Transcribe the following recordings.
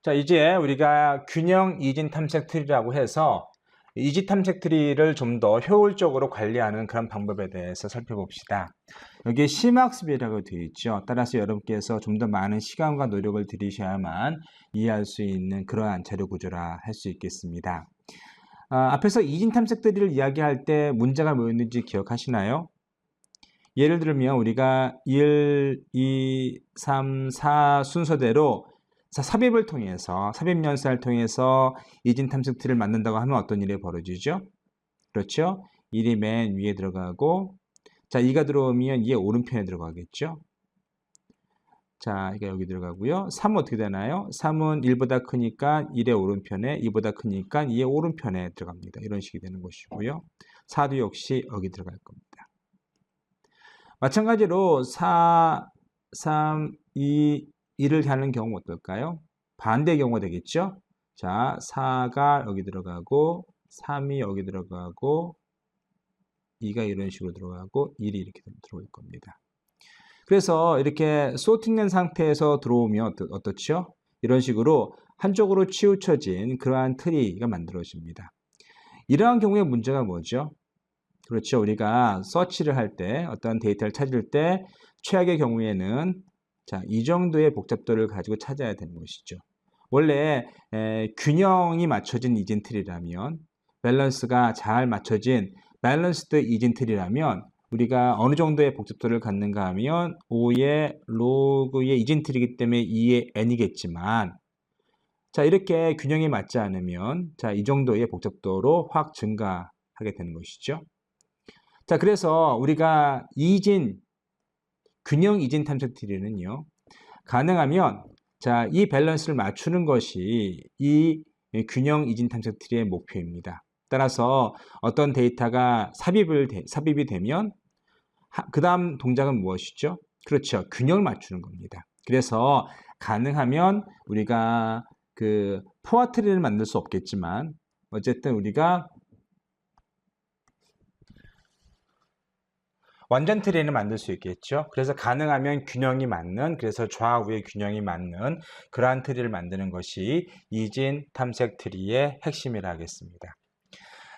자, 이제 우리가 균형 이진 탐색 트리라고 해서 이지 탐색 트리를 좀 더 효율적으로 관리하는 그런 방법에 대해서 살펴봅시다. 여기에 심학습이라고 되어 있죠. 따라서 여러분께서 좀 더 많은 시간과 노력을 들이셔야만 이해할 수 있는 그러한 자료 구조라 할 수 있겠습니다. 앞에서 이진 탐색 트리를 이야기할 때 문제가 뭐였는지 기억하시나요? 예를 들면 우리가 1, 2, 3, 4 순서대로 삽입을 통해서 삽입 연산을 통해서 이진 탐색 트리를 만든다고 하면 어떤 일이 벌어지죠? 그렇죠? 1이 맨 위에 들어가고 자 2가 들어오면 2의 오른편에 들어가겠죠? 자 이게 여기 들어가고요. 3은 어떻게 되나요? 3은 1보다 크니까 1의 오른편에 2보다 크니까 2의 오른편에 들어갑니다. 이런 식이 되는 것이고요. 4도 역시 여기 들어갈 겁니다. 마찬가지로 4, 3, 2, 1을 하는 경우 어떨까요? 반대 경우가 되겠죠? 자, 4가 여기 들어가고 3이 여기 들어가고 2가 이런 식으로 들어가고 1이 이렇게 들어올 겁니다. 그래서 이렇게 소팅된 상태에서 들어오면 어떻죠? 이런 식으로 한쪽으로 치우쳐진 그러한 트리가 만들어집니다. 이러한 경우에 문제가 뭐죠? 그렇죠. 우리가 서치를 할 때 어떤 데이터를 찾을 때 최악의 경우에는 자, 이 정도의 복잡도를 가지고 찾아야 되는 것이죠. 원래 균형이 맞춰진 이진 트리라면 밸런스가 잘 맞춰진 밸런스드 이진 트리라면 우리가 어느 정도의 복잡도를 갖는가 하면 5의 로그의 이진 트리이기 때문에 2의 n이겠지만 자 이렇게 균형이 맞지 않으면 자 이 정도의 복잡도로 확 증가하게 되는 것이죠. 자, 그래서 우리가 균형 이진 탐색 트리는요, 가능하면, 자, 이 밸런스를 맞추는 것이 이 균형 이진 탐색 트리의 목표입니다. 따라서 어떤 데이터가 삽입이 되면, 그 다음 동작은 무엇이죠? 그렇죠. 균형을 맞추는 겁니다. 그래서 가능하면 우리가 그 포화 트리를 만들 수 없겠지만, 어쨌든 우리가 완전 트리는 만들 수 있겠죠. 그래서 가능하면 균형이 맞는, 그래서 좌우의 균형이 맞는 그러한 트리를 만드는 것이 이진 탐색 트리의 핵심이라 하겠습니다.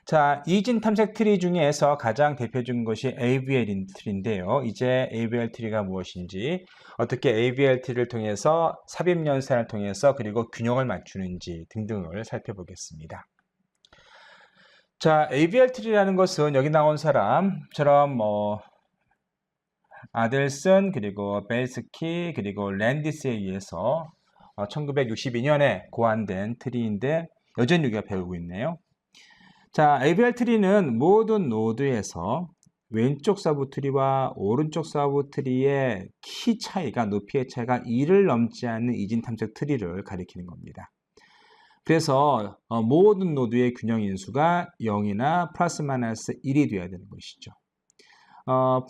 자, 이진 탐색 트리 중에서 가장 대표적인 것이 AVL 트리인데요. 이제 AVL 트리가 무엇인지, 어떻게 AVL 트리를 통해서 삽입 연산을 통해서 그리고 균형을 맞추는지 등등을 살펴보겠습니다. 자, AVL 트리라는 것은 여기 나온 사람처럼 아델슨 그리고 벨스키 그리고 랜디스에 의해서 1962년에 고안된 트리인데 여전히 우리가 배우고 있네요. 자, AVR 트리는 모든 노드에서 왼쪽 서브 트리와 오른쪽 서브 트리의 키 차이가 높이의 차이가 2를 넘지 않는 이진 탐색 트리를 가리키는 겁니다. 그래서 모든 노드의 균형 인수가 0이나 플러스 마이너스 1이 되어야 되는 것이죠.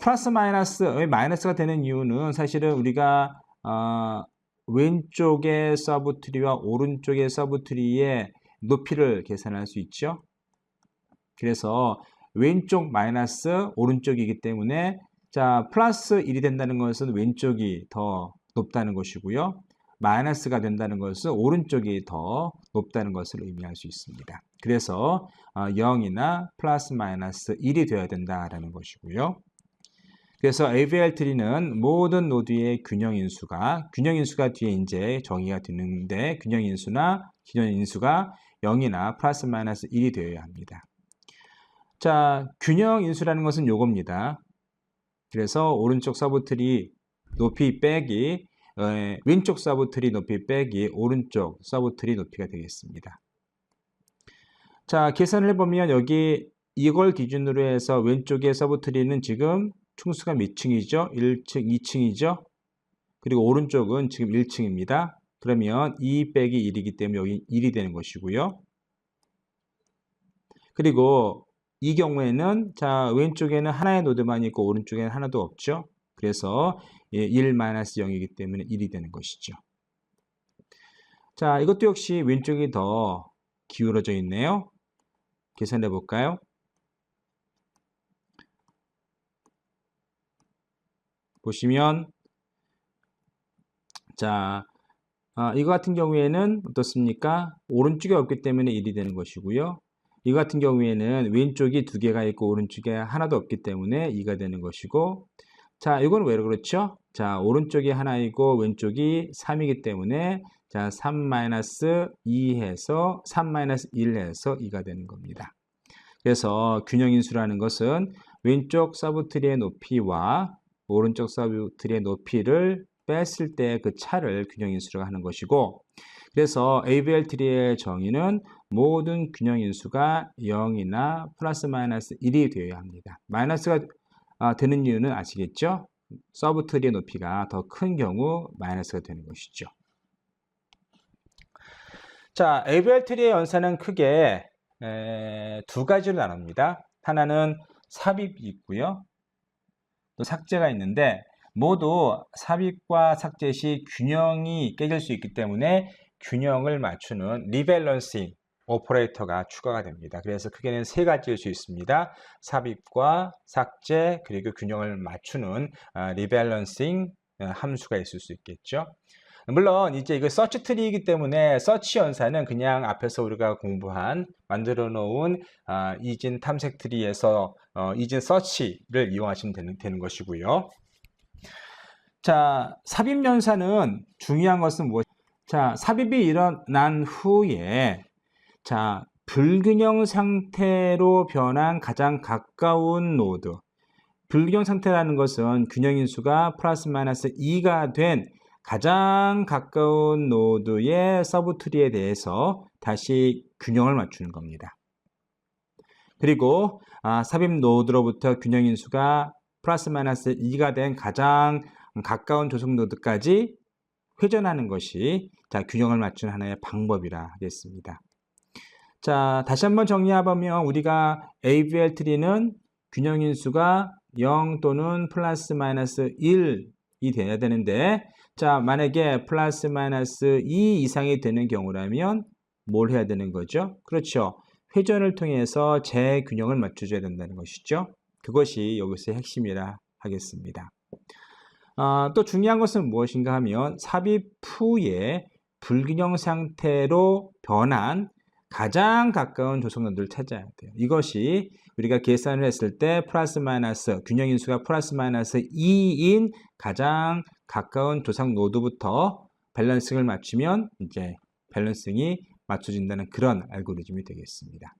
플러스 마이너스가 되는 이유는 사실은 우리가 왼쪽의 서브 트리와 오른쪽의 서브 트리의 높이를 계산할 수 있죠. 그래서 왼쪽 마이너스 오른쪽이기 때문에 자 플러스 1이 된다는 것은 왼쪽이 더 높다는 것이고요. 마이너스가 된다는 것은 오른쪽이 더 높다는 것을 의미할 수 있습니다. 그래서 0이나 플러스 마이너스 1이 되어야 된다라는 것이고요. 그래서 AVL 트리는 모든 노드의 균형 인수가 뒤에 이제 정의가 되는데 균형 인수가 0이나 플러스 마이너스 1이 되어야 합니다. 자, 균형 인수라는 것은 요겁니다. 그래서 오른쪽 서브 트리 높이 빼기 왼쪽 서브 트리 높이 빼기 오른쪽 서브 트리 높이가 되겠습니다. 자, 계산을 해보면 여기 이걸 기준으로 해서 왼쪽의 서브 트리는 지금 충수가 몇 층이죠? 1층, 2층이죠? 그리고 오른쪽은 지금 1층입니다. 그러면 2 빼기 1이기 때문에 여기 1이 되는 것이고요. 그리고 이 경우에는 자 왼쪽에는 하나의 노드만 있고 오른쪽에는 하나도 없죠. 그래서 1-0이기 때문에 1이 되는 것이죠. 자 이것도 역시 왼쪽이 더 기울어져 있네요. 계산해 볼까요? 보시면 자 이거 같은 경우에는 어떻습니까? 오른쪽에 없기 때문에 1이 되는 것이고요. 이거 같은 경우에는 왼쪽이 두 개가 있고 오른쪽에 하나도 없기 때문에 2가 되는 것이고, 자, 이건 왜 그렇죠? 자, 오른쪽이 하나이고 왼쪽이 3이기 때문에 자, 3-2 해서 3-1 해서 2가 되는 겁니다. 그래서 균형인수라는 것은 왼쪽 서브트리의 높이와 오른쪽 서브트리의 높이를 뺐을 때 그 차를 균형인수라고 하는 것이고, 그래서 ABL 트리의 정의는 모든 균형인수가 0이나 플러스 마이너스 1이 되어야 합니다. 마이너스가 되는 이유는 아시겠죠? 서브트리의 높이가 더 큰 경우 마이너스가 되는 것이죠. 자, ABL 트리의 연산은 크게 두 가지로 나눕니다. 하나는 삽입이 있고요. 또 삭제가 있는데, 모두 삽입과 삭제 시 균형이 깨질 수 있기 때문에 균형을 맞추는 리밸런싱 오퍼레이터가 추가가 됩니다. 그래서 크게는 세 가지일 수 있습니다. 삽입과 삭제, 그리고 균형을 맞추는 리밸런싱 함수가 있을 수 있겠죠. 물론 이제 이거 서치 트리이기 때문에 서치 연산은 그냥 앞에서 우리가 공부한 만들어 놓은 이진 탐색 트리에서 이진 서치를 이용하시면 되는 것이고요. 자, 삽입 연산은 중요한 것은 무엇? 자, 삽입이 일어난 후에 자, 불균형 상태로 변한 가장 가까운 노드. 불균형 상태라는 것은 균형인수가 플러스 마이너스 2가 된 가장 가까운 노드의 서브트리에 대해서 다시 균형을 맞추는 겁니다. 그리고 삽입 노드로부터 균형인수가 플러스 마이너스 2가 된 가장 가까운 조성 노드까지 회전하는 것이 자, 균형을 맞추는 하나의 방법이라 하겠습니다. 자, 다시 한번 정리해보면 우리가 ABL 트리는 균형인수가 0 또는 플러스 마이너스 1이 돼야 되는데, 자, 만약에 플러스 마이너스 2 이상이 되는 경우라면 뭘 해야 되는 거죠? 그렇죠. 회전을 통해서 재균형을 맞춰줘야 된다는 것이죠. 그것이 여기서의 핵심이라 하겠습니다. 또 중요한 것은 무엇인가 하면 삽입 후에 불균형 상태로 변한 가장 가까운 조성노드를 찾아야 돼요. 이것이 우리가 계산을 했을 때 플러스 마이너스 균형인수가 플러스 마이너스 2인 가장 가까운 조성 노드부터 밸런싱을 맞추면 이제 밸런싱이 맞춰진다는 그런 알고리즘이 되겠습니다.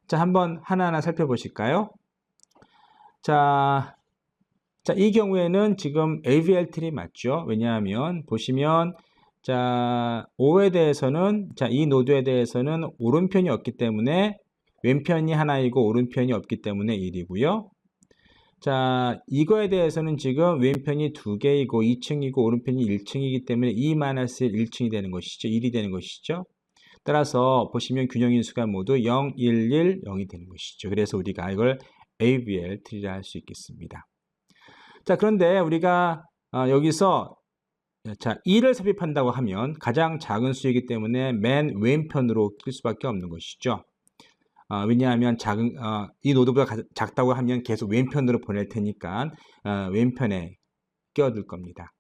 자, 한번 하나하나 살펴보실까요? 자, 이 경우에는 지금 ABL 트리 맞죠? 왜냐하면 보시면 자, 5에 대해서는 자, 이 노드에 대해서는 오른편이 없기 때문에 왼편이 하나이고 오른편이 없기 때문에 1이고요. 자, 이거에 대해서는 지금 왼편이 두 개이고 2층이고 오른편이 1층이기 때문에 2-1 1층이 되는 것이죠. 1이 되는 것이죠. 따라서 보시면 균형인수가 모두 0, 1, 1, 0이 되는 것이죠. 그래서 우리가 이걸 ABL 트리라 할 수 있겠습니다. 자, 그런데 우리가 여기서 자, 2를 삽입한다고 하면 가장 작은 수이기 때문에 맨 왼편으로 낄 수밖에 없는 것이죠. 왜냐하면 이 노드보다 작다고 하면 계속 왼편으로 보낼 테니까 왼편에 끼어들 겁니다.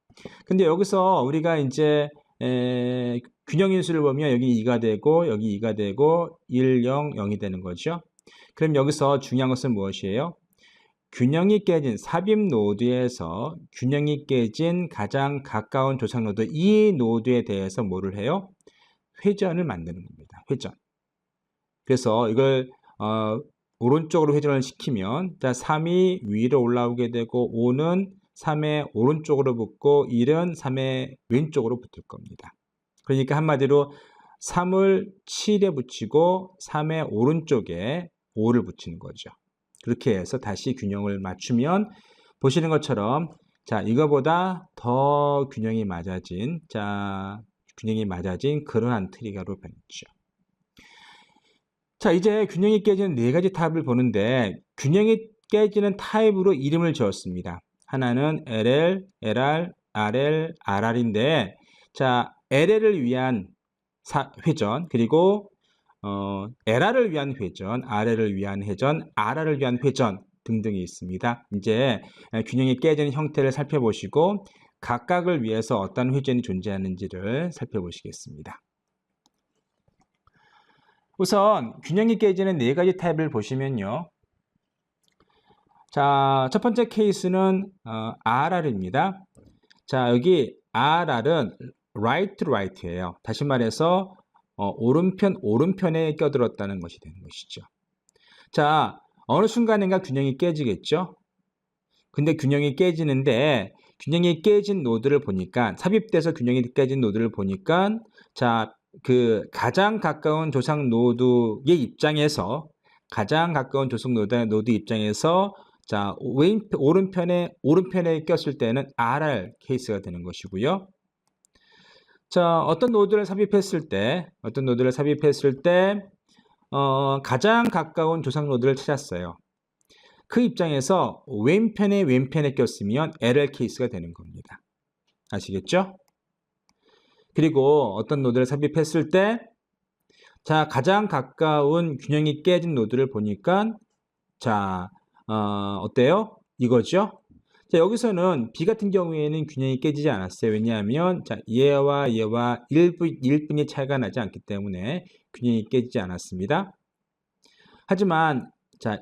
근데 여기서 우리가 이제 균형인수를 보면 여기 2가 되고 여기 2가 되고 1, 0, 0이 되는 거죠. 그럼 여기서 중요한 것은 무엇이에요? 균형이 깨진 삽입 노드에서 균형이 깨진 가장 가까운 조상 노드 이 노드에 대해서 뭐를 해요? 회전을 만드는 겁니다. 회전. 그래서 이걸 오른쪽으로 회전을 시키면 자, 3이 위로 올라오게 되고 5는 3의 오른쪽으로 붙고 1은 3의 왼쪽으로 붙을 겁니다. 그러니까 한마디로 3을 7에 붙이고 3의 오른쪽에 5를 붙이는 거죠. 그렇게 해서 다시 균형을 맞추면 보시는 것처럼 자, 이거보다 더 균형이 맞아진 그러한 트리가로 변했죠. 자, 이제 균형이 깨지는 네 가지 타입을 보는데 균형이 깨지는 타입으로 이름을 지었습니다. 하나는 LL, LR, RL, RR인데 자, LL을 위한 회전, 그리고 LR을 위한 회전, RL을 위한 회전, RR을 위한 회전 등등이 있습니다. 이제 균형이 깨지는 형태를 살펴보시고 각각을 위해서 어떤 회전이 존재하는지를 살펴보시겠습니다. 우선 균형이 깨지는 네 가지 타입을 보시면요. 자, 첫 번째 케이스는 RR입니다. 자, 여기 RR은 right to right예요. 다시 말해서 오른편에 껴들었다는 것이 되는 것이죠. 자, 어느 순간인가 균형이 깨지겠죠. 근데 균형이 깨지는데 균형이 깨진 노드를 보니까 삽입돼서 균형이 깨진 노드를 보니까 자, 그 가장 가까운 조상 노드의 입장에서 노드 입장에서 자, 오른편에 꼈을 때는 RR 케이스가 되는 것이고요. 자, 어떤 노드를 삽입했을 때 가장 가까운 조상 노드를 찾았어요. 그 입장에서 왼편에 꼈으면 LL 케이스가 되는 겁니다. 아시겠죠? 그리고 어떤 노드를 삽입했을 때 자, 가장 가까운 균형이 깨진 노드를 보니까 자, 어때요? 이거죠? 자, 여기서는 B 같은 경우에는 균형이 깨지지 않았어요. 왜냐하면 자, 얘와 1분의 차이가 나지 않기 때문에 균형이 깨지지 않았습니다. 하지만 자,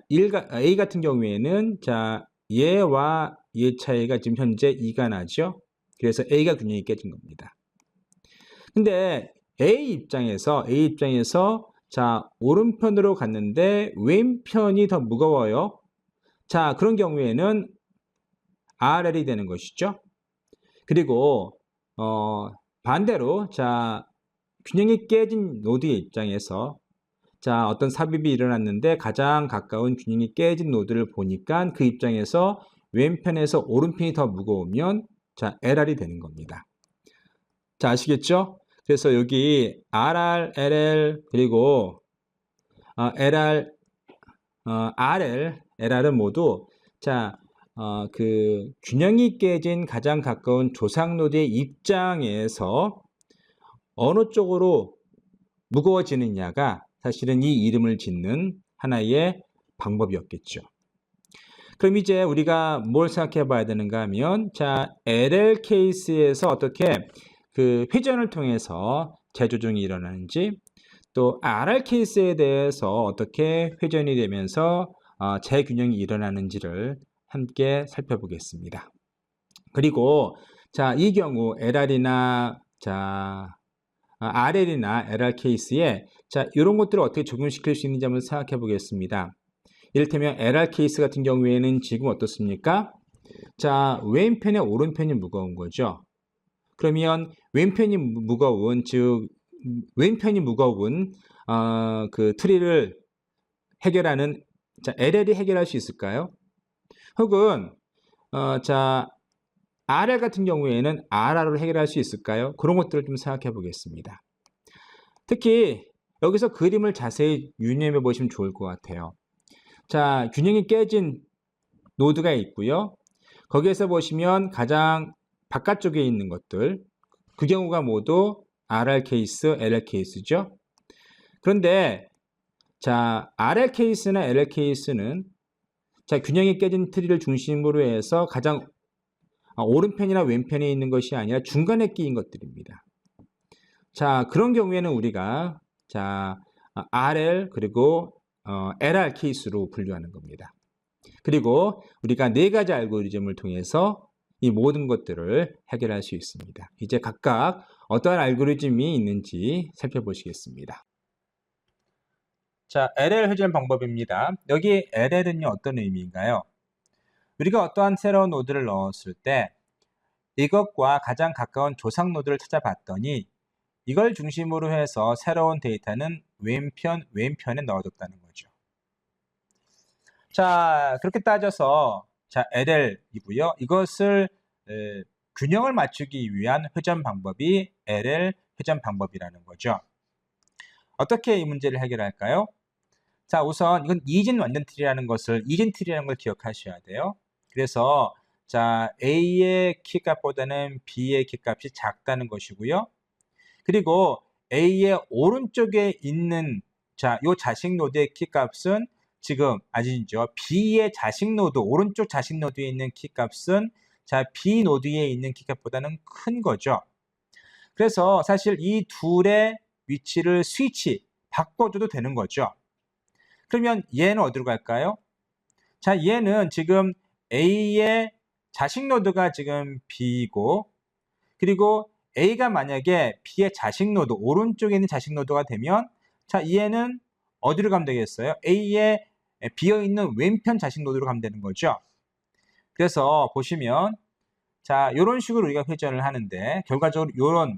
A 같은 경우에는 자, 얘와 얘 차이가 지금 현재 2가 나죠. 그래서 A가 균형이 깨진 겁니다. 근데 A 입장에서 자, 오른편으로 갔는데 왼편이 더 무거워요. 자, 그런 경우에는 RL이 되는 것이죠. 그리고 반대로 자, 균형이 깨진 노드의 입장에서 자, 어떤 삽입이 일어났는데 가장 가까운 균형이 깨진 노드를 보니까 그 입장에서 왼편에서 오른편이 더 무거우면 자, LR이 되는 겁니다. 자, 아시겠죠? 그래서 여기 RR, LL 그리고 LR, RL, LR은 모두 자, 그 균형이 깨진 가장 가까운 조상 노드의 입장에서 어느 쪽으로 무거워지느냐가 사실은 이 이름을 짓는 하나의 방법이었겠죠. 그럼 이제 우리가 뭘 생각해 봐야 되는가 하면 자, LL 케이스에서 어떻게 그 회전을 통해서 재조정이 일어나는지 또 RR 케이스에 대해서 어떻게 회전이 되면서 재균형이 일어나는지를 함께 살펴보겠습니다. 그리고 자, 이 경우 LR이나 자, RL이나 LR 케이스에 자, 이런 것들을 어떻게 적용시킬 수 있는지 한번 생각해 보겠습니다. 이를테면 LR 케이스 같은 경우에는 지금 어떻습니까? 자, 왼편에 오른편이 무거운 거죠. 그러면 왼편이 무거운 그 트리를 해결하는 자, LL이 해결할 수 있을까요? 혹은 자, RL 같은 경우에는 RR로 해결할 수 있을까요? 그런 것들을 좀 생각해 보겠습니다. 특히 여기서 그림을 자세히 유념해 보시면 좋을 것 같아요. 자, 균형이 깨진 노드가 있고요. 거기에서 보시면 가장 바깥쪽에 있는 것들 그 경우가 모두 RR 케이스, LL 케이스죠. 그런데 자, RL 케이스나 LL 케이스는 자, 균형이 깨진 트리를 중심으로 해서 가장 오른편이나 왼편에 있는 것이 아니라 중간에 끼인 것들입니다. 자, 그런 경우에는 우리가 자, RL 그리고 LR 케이스로 분류하는 겁니다. 그리고 우리가 네 가지 알고리즘을 통해서 이 모든 것들을 해결할 수 있습니다. 이제 각각 어떠한 알고리즘이 있는지 살펴보시겠습니다. 자, LL 회전 방법입니다. 여기 LL은요, 어떤 의미인가요? 우리가 어떠한 새로운 노드를 넣었을 때 이것과 가장 가까운 조상 노드를 찾아봤더니 이걸 중심으로 해서 새로운 데이터는 왼편에 넣어뒀다는 거죠. 자, 그렇게 따져서 자, LL이고요. 이것을 균형을 맞추기 위한 회전 방법이 LL 회전 방법이라는 거죠. 어떻게 이 문제를 해결할까요? 자, 우선 이건 이진 완전 트리라는 걸 기억하셔야 돼요. 그래서 자, A의 키값보다는 B의 키값이 작다는 것이고요. 그리고 A의 오른쪽에 있는 자, 요 자식 노드의 키값은 지금 아시죠? B의 자식 노드, 오른쪽 자식 노드에 있는 키값은 자, B 노드에 있는 키값보다는 큰 거죠. 그래서 사실 이 둘의 위치를 스위치 바꿔줘도 되는 거죠. 그러면 얘는 어디로 갈까요? 자, 얘는 지금 A의 자식 노드가 지금 B이고, 그리고 A가 만약에 B의 자식 노드, 오른쪽에 있는 자식 노드가 되면, 자, 얘는 어디로 가면 되겠어요? A의 비어있는 왼편 자식 노드로 가면 되는 거죠. 그래서 보시면, 자, 이런 식으로 우리가 회전을 하는데, 결과적으로 이런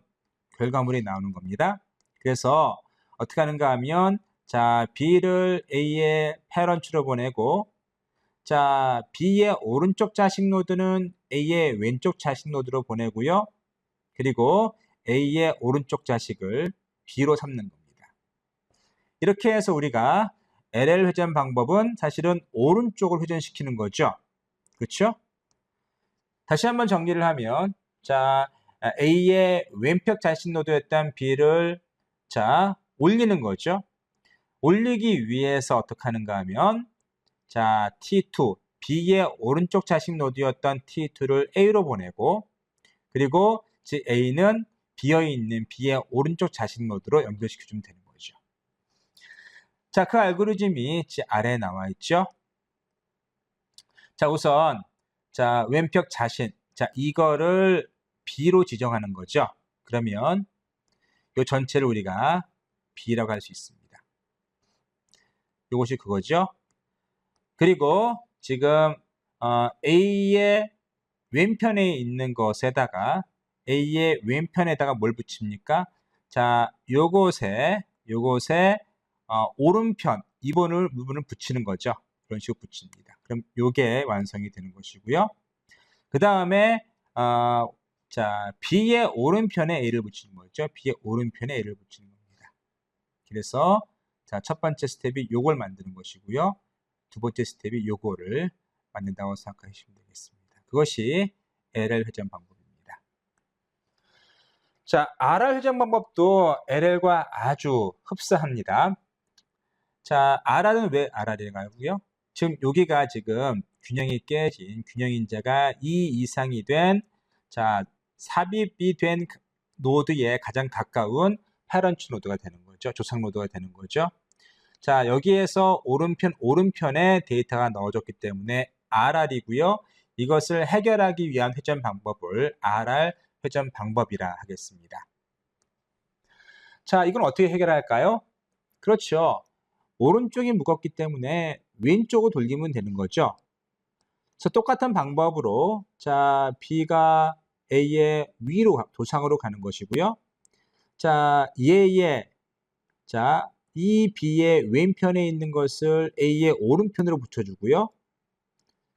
결과물이 나오는 겁니다. 그래서 어떻게 하는가 하면, 자, B를 A의 패런트로 보내고, 자, B의 오른쪽 자식 노드는 A의 왼쪽 자식 노드로 보내고요. 그리고 A의 오른쪽 자식을 B로 삼는 겁니다. 이렇게 해서 우리가 LL 회전 방법은 사실은 오른쪽을 회전시키는 거죠. 그렇죠? 다시 한번 정리를 하면, 자, A의 왼쪽 자식 노드였던 B를 자, 올리는 거죠. 올리기 위해서 어떻게 하는가 하면, 자, T2, B의 오른쪽 자식 노드였던 T2를 A로 보내고, 그리고 즉 A는 비어있는 B의 오른쪽 자식 노드로 연결시켜주면 되는 거죠. 자, 그 알고리즘이 아래에 나와 있죠. 자, 우선 자, 왼쪽 자식, 자, 이거를 B로 지정하는 거죠. 그러면 이 전체를 우리가 B라고 할 수 있습니다. 이것이 그거죠. 그리고 지금 A의 왼편에 있는 것에다가 A의 왼편에다가 뭘 붙입니까? 자, 요것에 오른편 이 부분을 붙이는 거죠. 이런 식으로 붙입니다. 그럼 요게 완성이 되는 것이고요. 그 다음에 자, B의 오른편에 A를 붙이는 거죠. B의 오른편에 A를 붙이는 겁니다. 그래서 자, 첫 번째 스텝이 요걸 만드는 것이고요. 두 번째 스텝이 요거를 만든다고 생각하시면 되겠습니다. 그것이 LL 회전 방법입니다. 자, RR 회전 방법도 LL과 아주 흡사합니다. 자, RR은 왜 RR인가요? 지금 여기가 지금 균형이 깨진 균형인자가 2 이상이 된, 자, 삽입이 된 노드에 가장 가까운 패런트 노드가 되는 거죠. 조상 노드가 되는 거죠. 자, 여기에서 오른편에 데이터가 넣어졌기 때문에 RR이고요. 이것을 해결하기 위한 회전 방법을 RR 회전 방법이라 하겠습니다. 자, 이건 어떻게 해결할까요? 그렇죠. 오른쪽이 무겁기 때문에 왼쪽으로 돌리면 되는 거죠. 그래서 똑같은 방법으로 자, B가 A의 위로 도상으로 가는 것이고요. 자, 얘의 자, 이 B의 왼편에 있는 것을 A의 오른편으로 붙여주고요.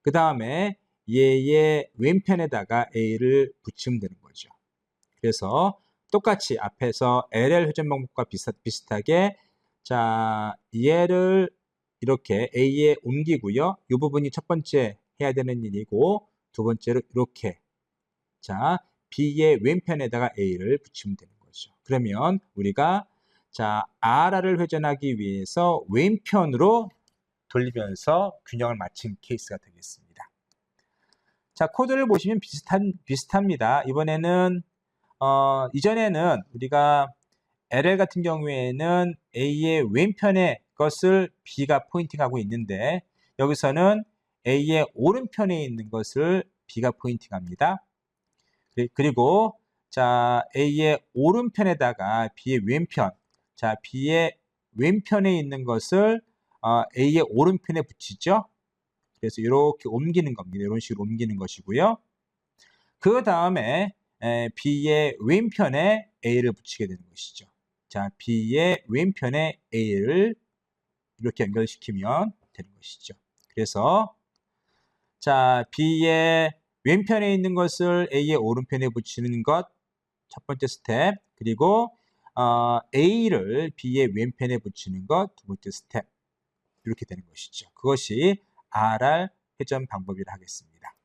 그 다음에 얘의 왼편에다가 A를 붙이면 되는 거죠. 그래서 똑같이 앞에서 LL 회전 방법과 비슷하게 자, 얘를 이렇게 A에 옮기고요. 이 부분이 첫 번째 해야 되는 일이고, 두 번째로 이렇게 자, B의 왼편에다가 A를 붙이면 되는 거죠. 그러면 우리가 자, RR을 회전하기 위해서 왼편으로 돌리면서 균형을 맞춘 케이스가 되겠습니다. 자, 코드를 보시면 비슷합니다. 이번에는 이전에는 우리가 LL 같은 경우에는 A의 왼편의 것을 B가 포인팅하고 있는데, 여기서는 A의 오른편에 있는 것을 B가 포인팅합니다. 그리고 자, A의 오른편에다가 B의 왼편, 자, B의 왼편에 있는 것을 A의 오른편에 붙이죠. 그래서 이렇게 옮기는 겁니다. 이런 식으로 옮기는 것이고요. 그 다음에 B의 왼편에 A를 붙이게 되는 것이죠. 자, B의 왼편에 A를 이렇게 연결시키면 되는 것이죠. 그래서 자, B의 왼편에 있는 것을 A의 오른편에 붙이는 것 첫 번째 스텝, 그리고 A를 B의 왼편에 붙이는 것 두 번째 스텝, 이렇게 되는 것이죠. 그것이 RR 회전 방법이라 하겠습니다.